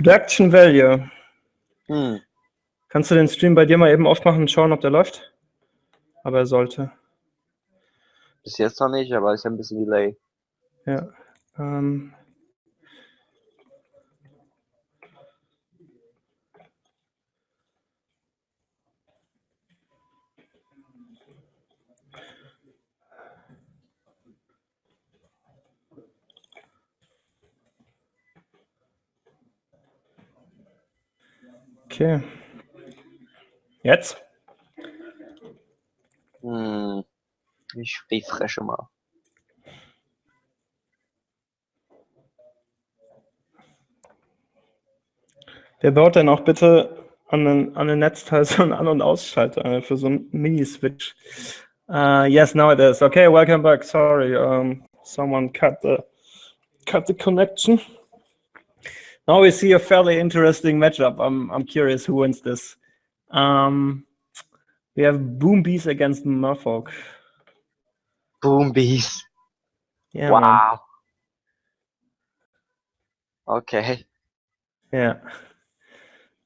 Production Value. Hm. Kannst du den Stream bei dir mal eben aufmachen und schauen, ob der läuft? Aber er sollte. Bis jetzt noch nicht, aber ist ja ein bisschen Delay. Ja. Okay. Jetzt? Ich refreshe mal. Wer baut denn auch bitte an den Netzteil so einen An- und Ausschalter für so einen Mini-Switch? Yes, now it is. Okay, welcome back. Sorry, someone cut the connection. Now we see a fairly interesting matchup. I'm curious who wins this. We have KaboomBees against Merfolk. KaboomBees. Yeah, wow. Man. Okay. Yeah.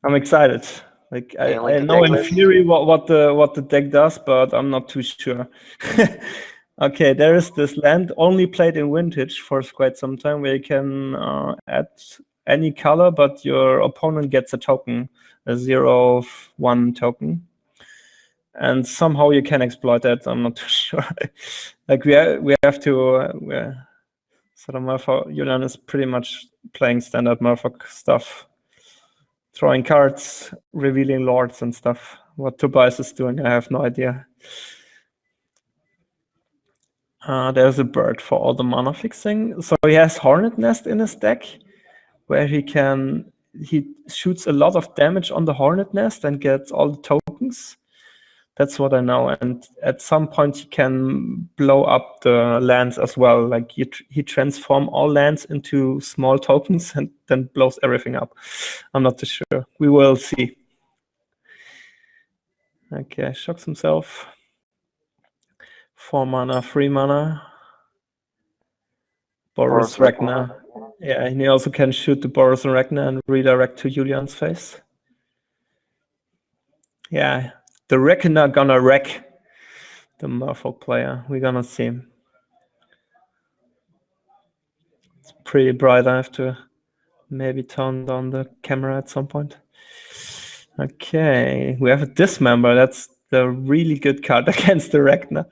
I'm excited. Like I know in list? theory what the deck does, but I'm not too sure. Okay, there is this land only played in Vintage for quite some time, where you can add any color, but your opponent gets a token, a 0/1 token, and somehow you can exploit that. I'm not too sure. Like we have to. Sort of Merfolk. Julian is pretty much playing standard Merfolk stuff. Throwing cards, revealing lords and stuff. What Tobias is doing, I have no idea. There's a bird for all the mana fixing. So he has Hornet Nest in his deck, where he shoots a lot of damage on the Hornet Nest and gets all the tokens. That's what I know. And at some point he can blow up the lands as well. Like he transforms all lands into small tokens and then blows everything up. I'm not too sure. We will see. Okay, shocks himself. 4 mana, 3 mana. Boros Ragnar. Yeah, and he also can shoot the Boros and Ragnar and redirect to Julian's face. Yeah, the Reckoner gonna wreck the Merfolk player. We're gonna see. It's pretty bright. I have to maybe turn down the camera at some point. Okay, we have a Dismember. That's the really good card against the Ragnar.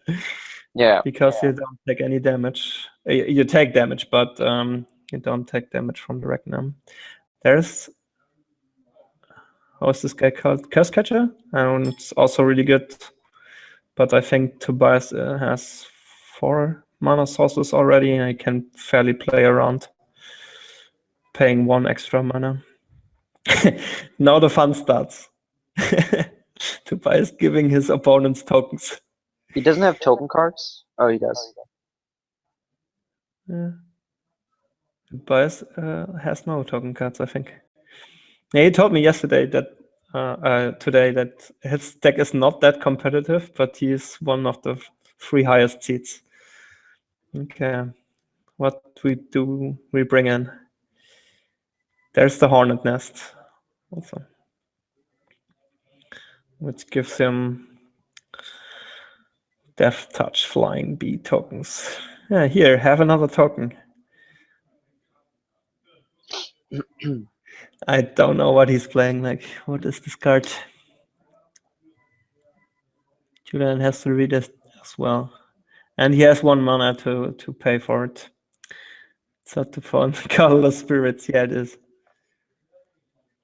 Yeah. Because you don't take any damage. You take damage, but you don't take damage from the Ragnar. There's... How's this guy called? Curse Catcher? And it's also really good. But I think Tobias has 4 mana sources already, and I can fairly play around paying 1 extra mana. Now the fun starts. Tobias giving his opponents tokens. He doesn't have token cards? Oh, he does. Yeah. Tobias has no token cards, I think. Yeah, he told me yesterday that today that his deck is not that competitive, but he's one of the 3 highest seeds. Okay, what we bring in? There's the Hornet Nest also, which gives him Death Touch Flying Bee tokens. Yeah, here, have another token. I don't know what he's playing. Like, what is this card? Julian has to read it as well. And he has 1 mana to pay for it. It's not the fun. Colorless Spirits, yeah, it is.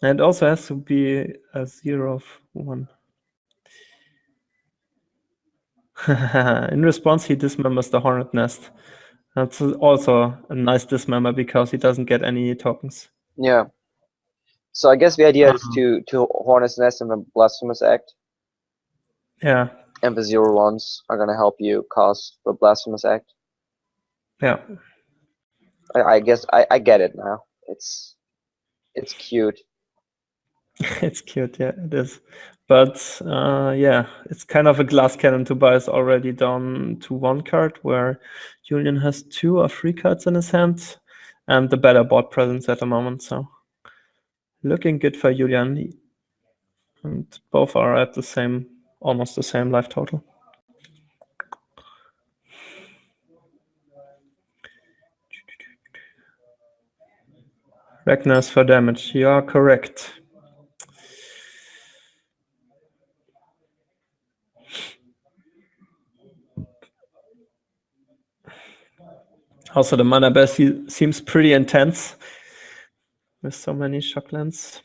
And it also has to be a 0/1. In response, he dismembers the Hornet Nest. That's also a nice dismember because he doesn't get any tokens. Yeah. So I guess the idea is to Hornet's Nest and the Blasphemous Act. Yeah. And the 0/1s are gonna help you cast the Blasphemous Act. Yeah. I guess I get it now. It's cute. It's cute, yeah, it is. But yeah, it's kind of a glass cannon. Tobias already down to 1 card, where Julian has 2 or 3 cards in his hand, and the better board presence at the moment. So Looking good for Julian. And both are at the same, almost the same life total. Ragnar's for damage. You are correct. Also, the mana base seems pretty intense with so many shocklands.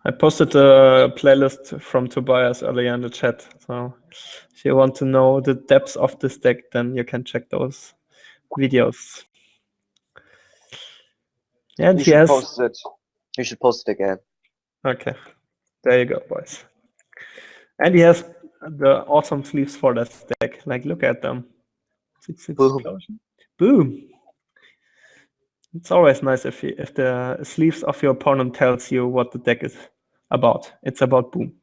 I posted a playlist from Tobias earlier in the chat. So if you want to know the depths of this deck, then you can check those videos. And You he should has... post it. You should post it again. Okay. There you go, boys. And he has the awesome sleeves for that deck. Like, look at them. Boom. Explosion. Boom. It's always nice if the sleeves of your opponent tells you what the deck is about. It's about boom.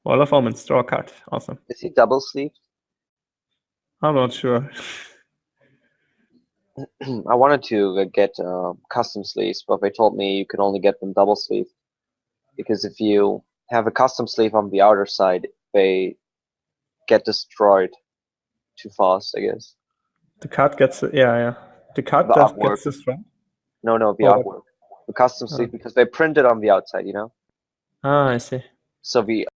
Wall of Omens, draw a card. Awesome. Is he double sleeved? I'm not sure. I wanted to get custom sleeves, but they told me you can only get them double sleeve. Because if you have a custom sleeve on the outer side, they get destroyed too fast, I guess. The card gets... Yeah. The card The gets artwork. destroyed. No, the Oh, artwork. The custom sleeve, because they print it on the outside, you know? I see. So the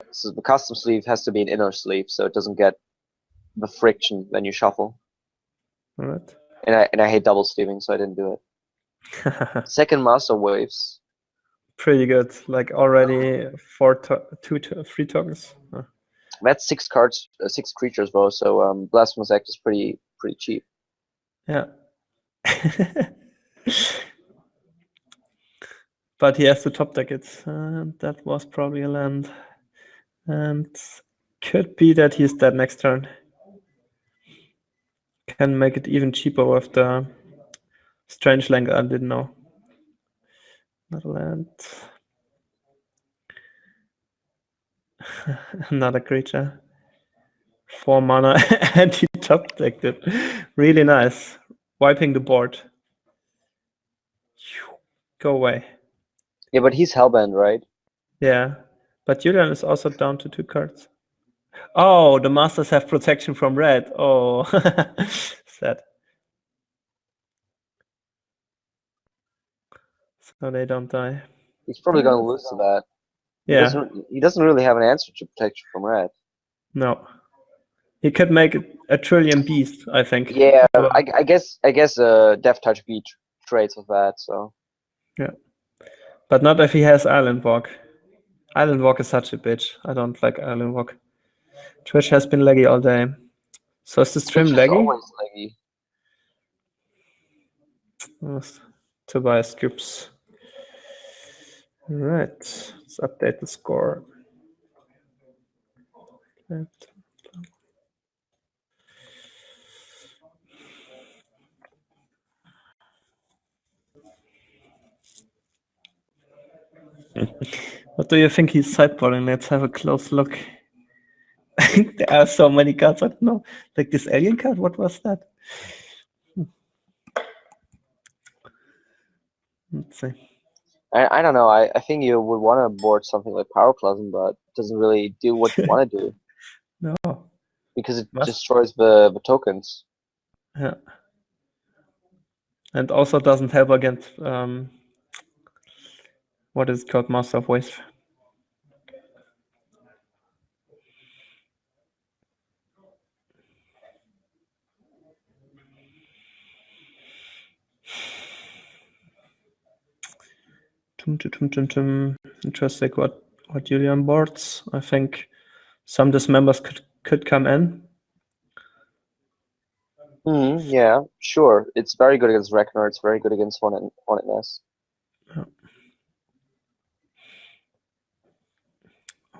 custom sleeve has to be an inner sleeve, so it doesn't get the friction when you shuffle. All right. And I hate double sleeving, so I didn't do it. Second Master Waves. Pretty good. Like already 3 tokens. Oh. That's 6 cards, 6 creatures though. So Blasphemous Act is pretty cheap. Yeah. But he has to top deck it. That was probably a land. And could be that he's dead next turn. Can make it even cheaper with the Strange Land. I didn't know. Not a land. Another creature. 4 mana and he top decked it. Really nice. Wiping the board. Go away. Yeah, but he's Hellbent, right? Yeah. But Julian is also down to 2 cards. Oh, the masters have protection from red. Oh, sad. So they don't die. He's probably gonna lose to that. Yeah. He doesn't really have an answer to protection from red. No. He could make a trillion bees, I think. Yeah, I guess Death Touch beat trades with that, so. Yeah. But not if he has Island Walk. Island Walk is such a bitch. I don't like Island Walk. Twitch has been laggy all day. So is the stream Twitch is laggy? always laggy. Tobias scoops. Right. Let's update the score. What do you think he's sideboarding? Let's have a close look. There are so many cards. I don't know. Like this alien card? What was that? Let's see. I don't know. I think you would want to board something like Pyroclasm, but it doesn't really do what you want to do. No. Because it destroys the tokens. Yeah. And also doesn't help against what is it called? Master of Waste. Interesting what Julian boards. I think some dismembers could come in. Yeah, sure. It's very good against Reknar. It's very good against Hornet Nest. Yeah.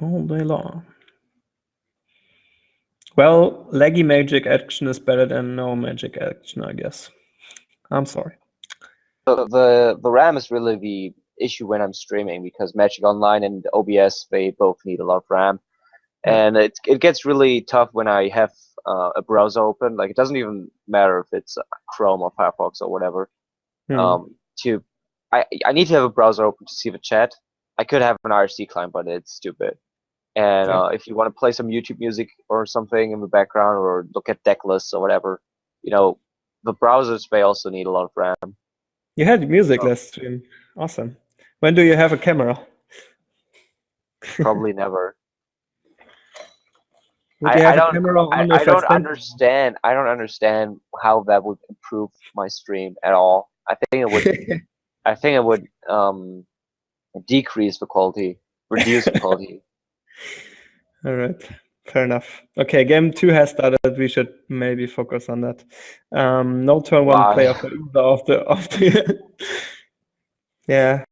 All day long. Well, laggy magic action is better than no magic action, I guess. I'm sorry. The RAM is really issue when I'm streaming because Magic Online and OBS, they both need a lot of RAM. And it gets really tough when I have a browser open. Like, it doesn't even matter if it's Chrome or Firefox or whatever. I need to have a browser open to see the chat. I could have an IRC client, but it's stupid. And if you want to play some YouTube music or something in the background, or look at deck lists or whatever, the browsers, they also need a lot of RAM. You had music last stream. Awesome. When do you have a camera? Probably never. Would you have a camera on I don't understand. I don't understand how that would improve my stream at all. I think it would. I think it would decrease the quality, reduce the quality. All right, fair enough. Okay, game 2 has started. We should maybe focus on that. No turn 1 player for either of the. Yeah,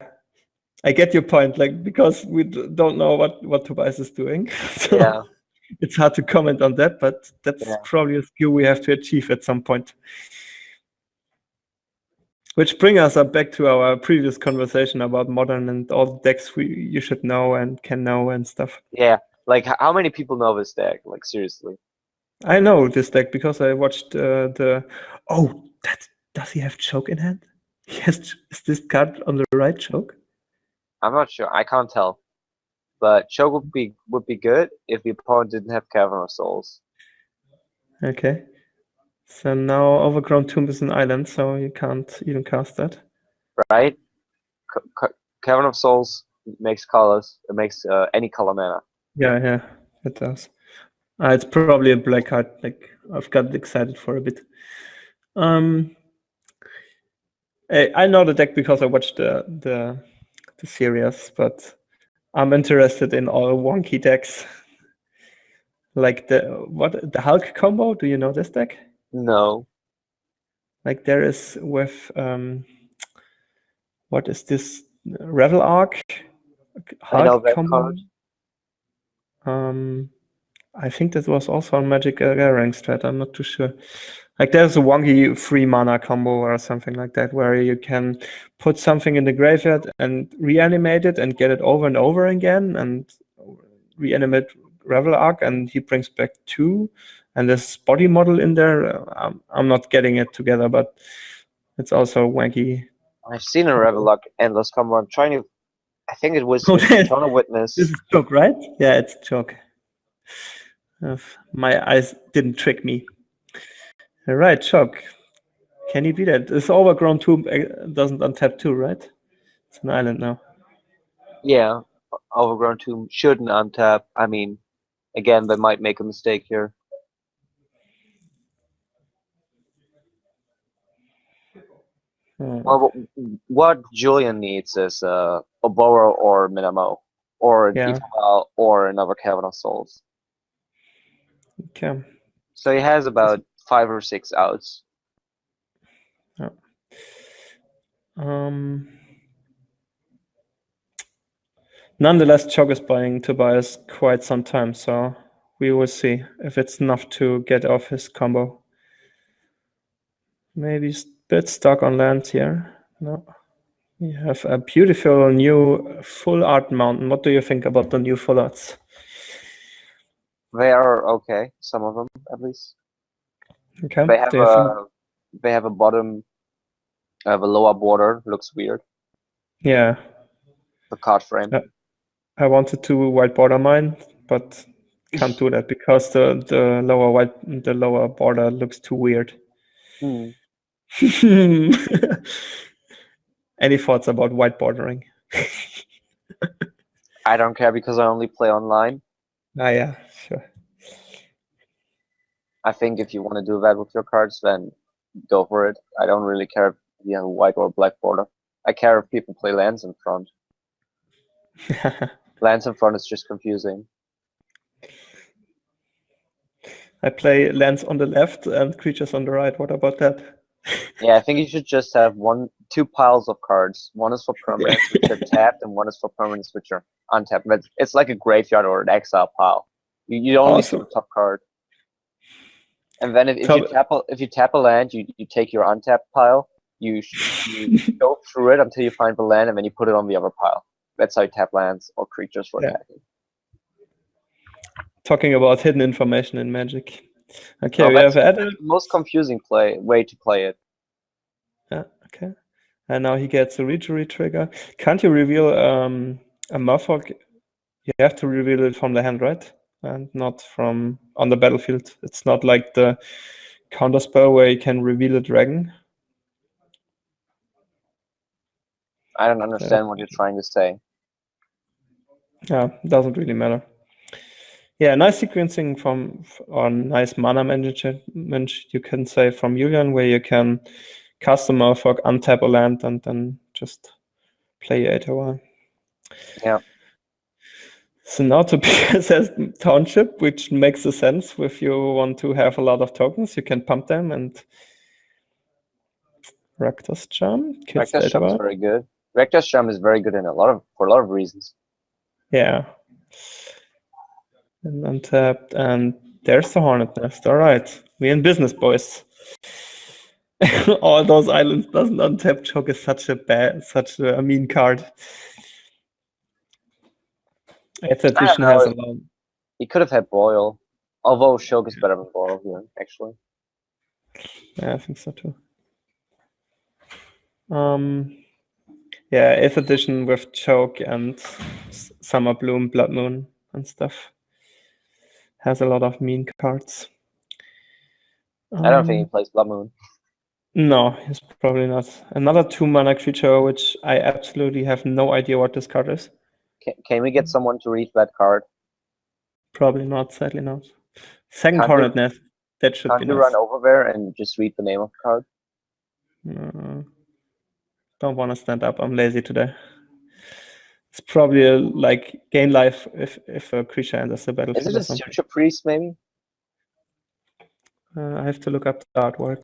I get your point. Like, because we don't know what Tobias is doing, so yeah. It's hard to comment on that. But that's probably a skill we have to achieve at some point. Which brings us up back to our previous conversation about Modern and all the decks you should know and can know and stuff. Yeah, like how many people know this deck? Like, seriously. I know this deck because I watched does he have choke in hand? Yes, is this card on the right choke? I'm not sure. I can't tell. But choke would be good if the opponent didn't have Cavern of Souls. Okay. So now Overgrown Tomb is an island, so you can't even cast that. Right? Cavern of Souls makes colors. It makes any color mana. Yeah, it does. It's probably a black card. Like, I've got excited for a bit. I know the deck because I watched the series, but I'm interested in all wonky decks. Like the Hulk combo. Do you know this deck? No. Like, there is with what is this? Revel Arc Hulk I know that combo. card. I think that was also on Magic Rank Strat. I'm not too sure. Like, there's a wonky 3 mana combo or something like that, where you can put something in the graveyard and reanimate it and get it over and over again and reanimate Revel Arc, and he brings back 2. And there's body model in there. I'm not getting it together, but it's also wanky. I've seen a Revel Arc Endless combo. I'm trying to. I think it was Tron of Witness. This is choke, right? Yeah, it's choke. My eyes didn't trick me. All right, choke. Can he beat it? This Overgrown Tomb doesn't untap too, right? It's an island now. Yeah, Overgrown Tomb shouldn't untap. I mean, again, they might make a mistake here. Well, what Julian needs is a Oboro or Minamo, or Ifal, or another Cavern of Souls. Okay. So he has about 5 or 6 outs. Nonetheless, Chog is buying Tobias quite some time, so we will see if it's enough to get off his combo. Maybe a bit stuck on land here. No. We have a beautiful new full art mountain. What do you think about the new full arts? They are okay, some of them at least. Okay. They have a bottom. The lower border looks weird. Yeah. The card frame. I wanted to white border mine, but can't do that because the lower border looks too weird. Any thoughts about white bordering? I don't care because I only play online. Yeah, sure. I think if you want to do that with your cards, then go for it. I don't really care if you have a white or black border. I care if people play lands in front. Lands in front is just confusing. I play lands on the left and creatures on the right. What about that? Yeah, I think you should just have 2 piles of cards. One is for permanents which are tapped, and one is for permanents which are untapped. But it's like a graveyard or an exile pile. You only see the top card. And then if you tap a land, you take your untapped pile, You go through it until you find the land, and then you put it on the other pile. That's how you tap lands or creatures for attacking. Talking about hidden information in Magic. Okay, No, we have added. that's the most confusing way to play it. Yeah, okay. And now he gets a reach trigger. Can't you reveal a Merfolk? You have to reveal it from the hand, right? And not from on the battlefield. It's not like the counter spell where you can reveal a dragon. I don't understand what you're trying to say. Yeah, doesn't really matter. Yeah, nice sequencing or nice mana management, you can say, from Julian, where you can cast a Merfolk, untap a land, and then just play 8 away. Yeah. So now Tobias has Township, which makes a sense if you want to have a lot of tokens. You can pump them, and Rakdos Charm. Rakdos Charm is very good. Rakdos Charm is very good for a lot of reasons. Yeah. And untapped, and there's the Hornet Nest. All right, we in business, boys. All those islands doesn't untap choke is such a mean card. 8th edition has a lot. He could have had Boil, although Choke is better than Boil here, actually. Yeah, I think so too. Yeah, 8th edition with Choke and Summer Bloom, Blood Moon and stuff has a lot of mean cards. I don't think he plays Blood Moon. No, he's probably not. Another 2-mana creature, which I absolutely have no idea what this card is. Can we get someone to read that card? Probably not, sadly not. Second Hornet Nest, that should be nice. Can't you run over there and just read the name of the card? Don't want to stand up, I'm lazy today. It's probably like gain life if a creature enters the battlefield. Is it a Suture Priest, maybe? I have to look up the artwork.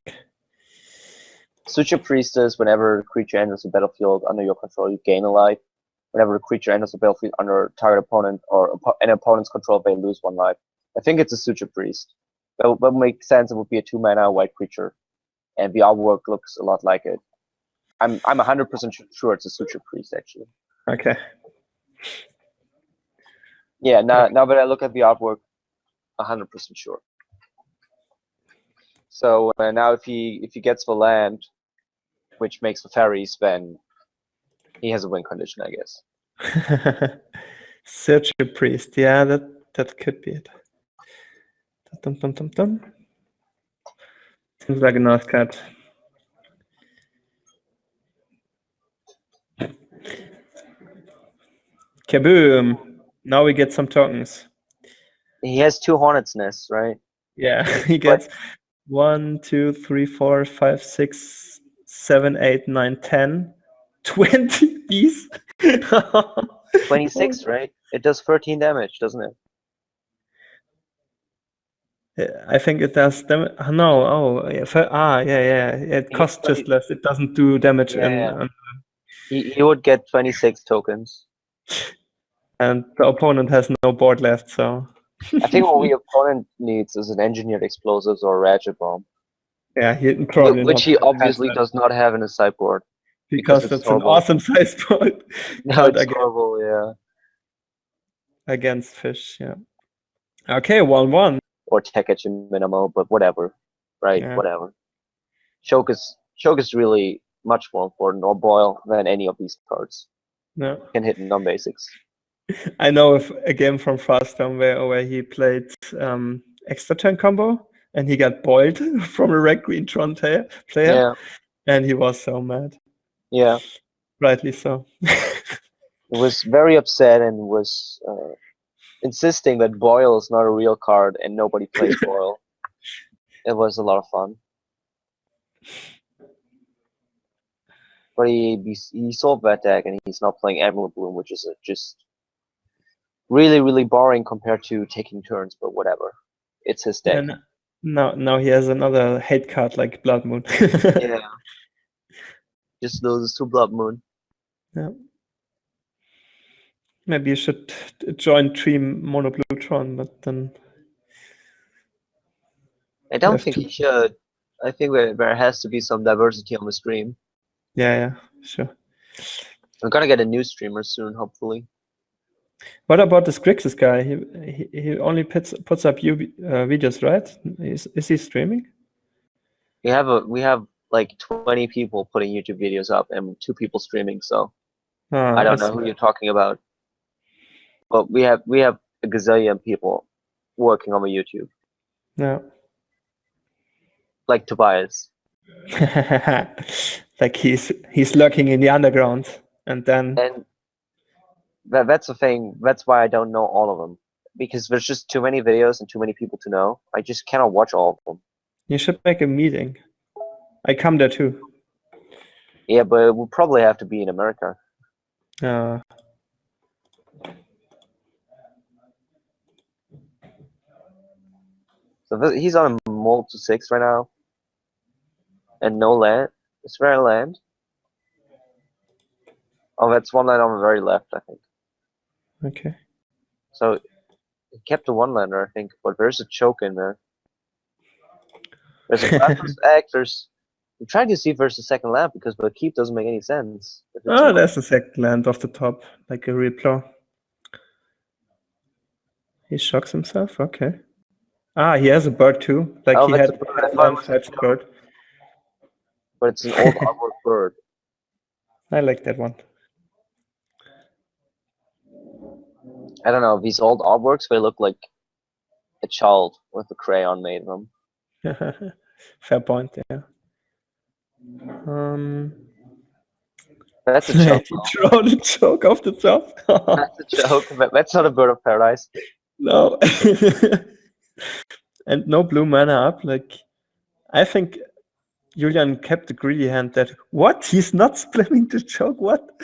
Suture Priest is whenever a creature enters the battlefield under your control, you gain a life. Whenever a creature enters the battlefield under target opponent or an opponent's control, they lose 1 life. I think it's a Suture Priest. That would make sense. It would be a 2-mana white creature, and the artwork looks a lot like it. I'm 100% sure it's a Suture Priest, actually. Okay. Yeah, now that I look at the artwork, 100% sure. So now if he gets the land, which makes the fairies, then he has a win condition, I guess. Search a priest, yeah, that could be it. Seems like a nice card. Kaboom! Now we get some tokens. He has 2 Hornet's Nests, right? Yeah, he gets 1, 2, 3, 4, 5, 6, 7, 8, 9, 10, 20 bees. 26, right? It does 13 damage, doesn't it? I think it does damage. No, yeah. It costs just less. It doesn't do damage. He would get 26 tokens. And the opponent has no board left, so. I think what the opponent needs is an engineered explosives or a ratchet bomb. Yeah, he probably which he obviously does not have in his sideboard. Because that's an awesome sideboard. No, it's horrible, yeah. Against fish, yeah. Okay, 1/1. Or Tekechi Minamo, but whatever. Right, Yeah. whatever. Choke is really much more important, or Boil, than any of these cards. No. Can hit non-basics. I know of a game from Froststone where he played extra turn combo and he got boiled from a red green Tron player. Yeah. And he was so mad. Yeah. Rightly so. He was very upset and was insisting that Boil is not a real card and nobody plays Boil. It was a lot of fun. But he solved that deck and he's not playing Emerald Bloom, which is just really, really boring compared to taking turns, but whatever. It's his deck. And now he has another hate card like Blood Moon. Yeah. Just loses to Blood Moon. Yeah. Maybe you should join Team Mono Blue Tron, but then I don't think he should. I think there has to be some diversity on the stream. Yeah, sure. We're gonna get a new streamer soon, hopefully. What about this Grixis guy? He only puts up videos, right? Is he streaming? We have like 20 people putting YouTube videos up and 2 people streaming. So I don't know who you're talking about, but we have a gazillion people working on my YouTube, Yeah. like Tobias. Like he's lurking in the underground, and then And that's the thing. That's why I don't know all of them, because there's just too many videos and too many people to know. I just cannot watch all of them. you should make a meeting. I come there too. Yeah, but it will probably have to be in America. Uh, So he's on a mold to 6 right now, and no land. Is there a land? Oh, that's one land on the very left, I think. okay. So he kept the one lander, I think, but there's a choke in there. There's a blasphemous act. I'm trying to see if there's a second land because the keep doesn't make any sense. Oh, there's a second land off the top, like a replo. He shocks himself. Okay. Ah, he has a bird too. Like he had land fetch bird. But it's an old artwork bird. I like that one. I don't know, these old artworks, they look like a child with a crayon made them. Fair point, yeah. That's a joke. He throw the joke off the top. That's a joke. That's not a bird of paradise. No. And no blue mana up. Like, I think Julian kept the greedy hand that, what? He's not splitting the joke? What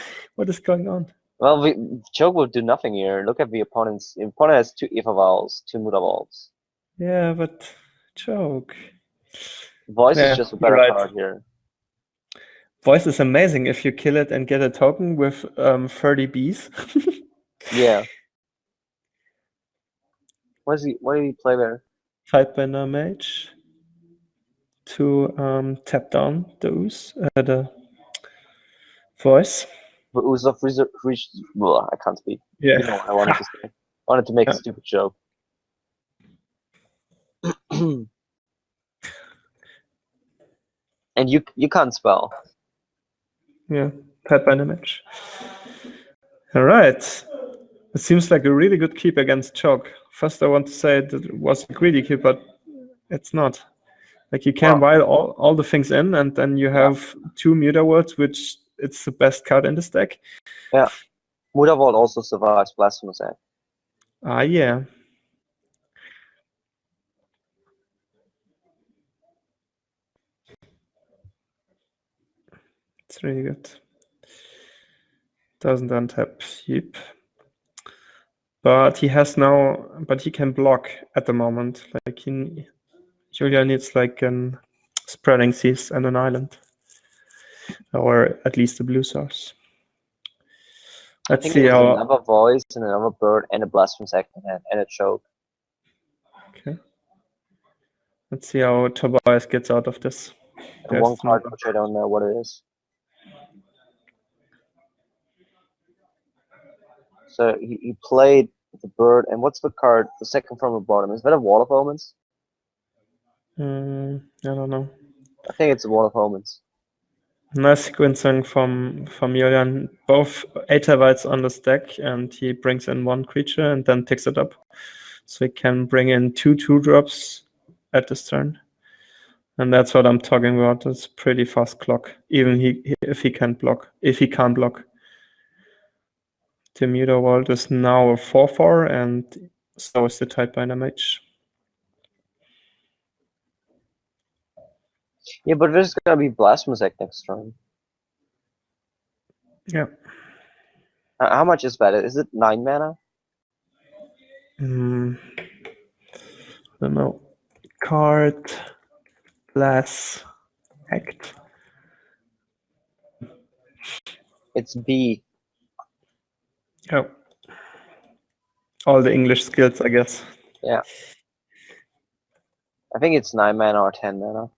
is going on? Well, the joke will do nothing here. Look at the opponent's. The opponent has 2 Aether Vials, 2 Muda Vaults. Yeah, but joke. Voice is just a better card here. Voice is amazing if you kill it and get a token with 30 bees. Yeah. What did he play there? Fightbender Mage to tap down the ooze, the voice. The ooze of I can't speak. Yeah. You know what I wanted to say. I wanted to make a stupid joke. And you can't spell. Yeah, Fightbender Mage. All right. It seems like a really good keep against Choke. First, I want to say that it was a greedy keep, but it's not. Like, you can while all the things in, and then you have 2 Muta Worlds, which it's the best card in the stack. Yeah. Muda Vault also survives Blasphemous Act. Ah, yeah. It's really good. Doesn't untap. Yep. But he can block at the moment. Like, Julia needs like an Spreading Seas and an island. Or at least a blue source. Let's see how. Another voice and another bird and a Blasphemous Act and a choke. Okay. Let's see how Tobias gets out of this. And one card which I don't know what it is. So he played the bird, and what's the card? The second from the bottom. Is that a Wall of Omens? I don't know. I think it's a Wall of Omens. Nice sequencing from Julian. Both Aethervites on the stack, and he brings in 1 creature and then picks it up. So he can bring in 2 2-drops at this turn. And that's what I'm talking about. It's pretty fast clock, even if he can't block. The Muta Vault is now a 4/4, and so is the Tidebinder Mage. Yeah, but there's gonna be Blasphemous Act next turn. Yeah. How much is that? Is it 9 mana? I don't know. Card, Glass, Act. It's B. Oh. All the English skills, I guess. Yeah. I think it's 9 mana or 10 mana.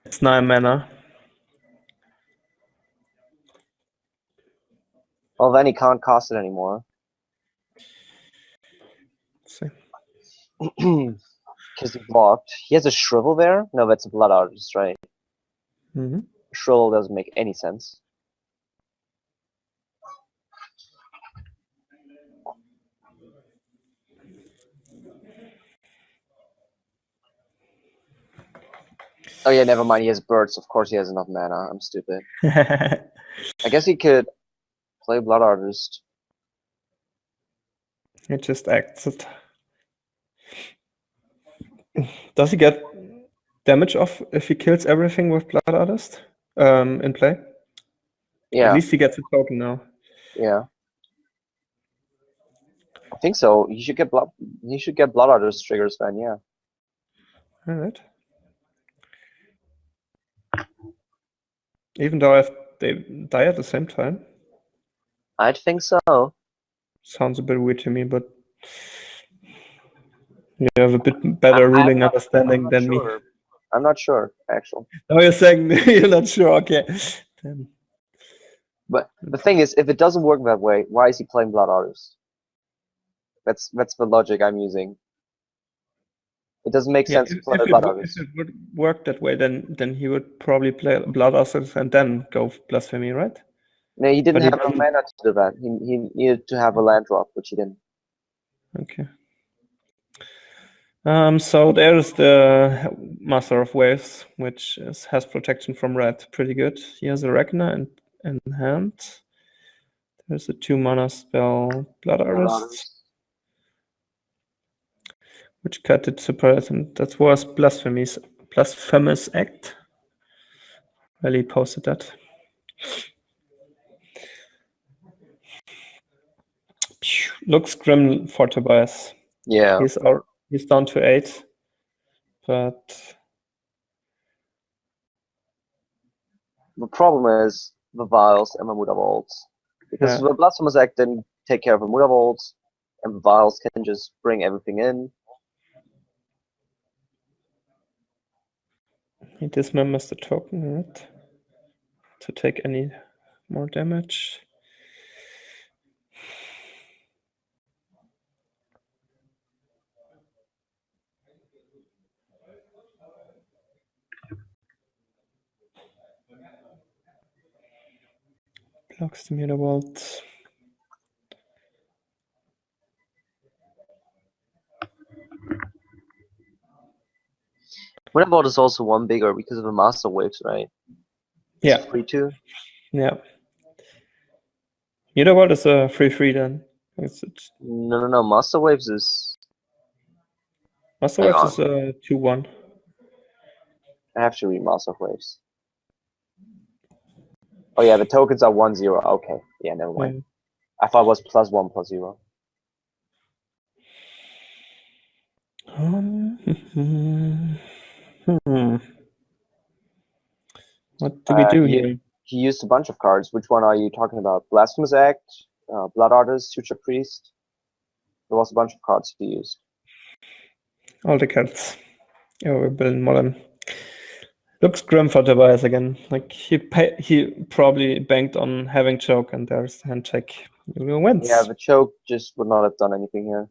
It's 9 mana. Well, then he can't cast it anymore. Let's see. Because he blocked. He has a Shrivel there? No, that's a Blood Artist, right? Mm-hmm. Shrivel doesn't make any sense. Oh yeah, never mind. He has birds. Of course he has enough mana. I'm stupid. I guess he could play Blood Artist. It just acts it. Does he get damage off if he kills everything with Blood Artist in play? Yeah. At least he gets a token now. Yeah. I think so. He should get Blood Artist triggers then, yeah. Alright. Even though they die at the same time? I'd think so. Sounds a bit weird to me, but you have a bit better ruling understanding than me. I'm not sure, actually. Oh, you're saying you're not sure, okay. Then. But the thing is, if it doesn't work that way, why is he playing Blood Artist? That's the logic I'm using. It doesn't make sense to play Blood Artist. If it would work that way, then he would probably play Blood Artist and then go Blasphemy, right? No, he didn't have enough mana to do that. He needed to have a land drop, which he didn't. Okay. So there's the Master of Waves, which has protection from red. Pretty good. He has a Reckoner in hand. There's a 2-mana spell, Blood Artist, which cut it separate, and that was Blasphemous Act. Well, he posted that. Looks grim for Tobias. Yeah. He's down to 8, but the problem is the Vials and the Muda Volts. Because the Blasphemous Act didn't take care of the Muda Volts, and the Vials can just bring everything in. He dismembers the token, right? To take any more damage. Blocks the Muda Vault. Muda Vault is also one bigger because of the Master Waves, right? Yeah. 3/2. Yeah. Muda Vault is a 3/3 then. No. Master Waves is. Master Waves is a 2/1. I have to read Master Waves. Oh yeah, the tokens are 1/0. Okay, yeah, never mind. Yeah. I thought it was +1/+0. What do we do here? He used a bunch of cards. Which one are you talking about? Blasphemous Act, Blood Artist, Future Priest. There was a bunch of cards he used. All the cards. Oh, we're building modern. Looks grim for Tobias again. Like he probably banked on having choke, and there's the handshake. He wins. Yeah, the choke just would not have done anything here.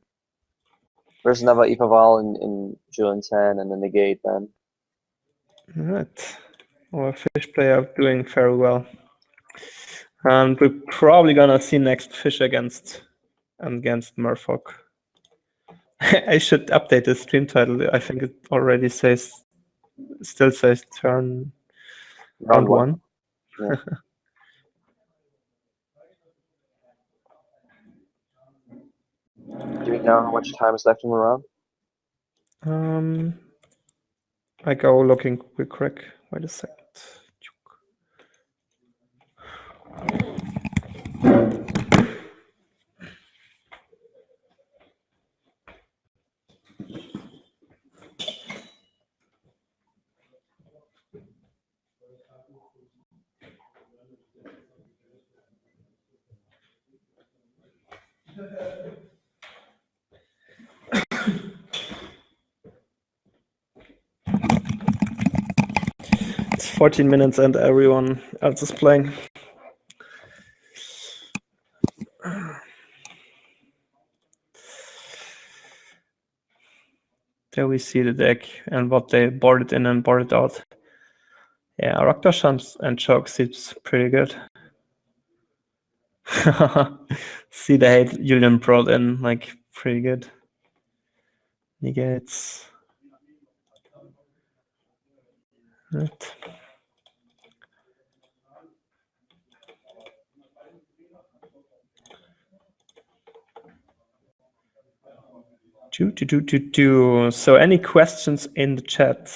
There's another Ifaval in Julian's hand and a negate then. Alright. Our fish player doing very well. And we're probably gonna see next fish against Merfolk. I should update the stream title. I think it already still says turn round 1. Yeah. Do we know how much time is left in the round? I go looking real quick. Wait a second. 14 minutes and everyone else is playing. There we see the deck and what they boarded in and boarded out. Yeah, Rakta Shams and Choke seems pretty good. See the hate Julian brought in, like, pretty good. Negates. Right. So any questions in the chat?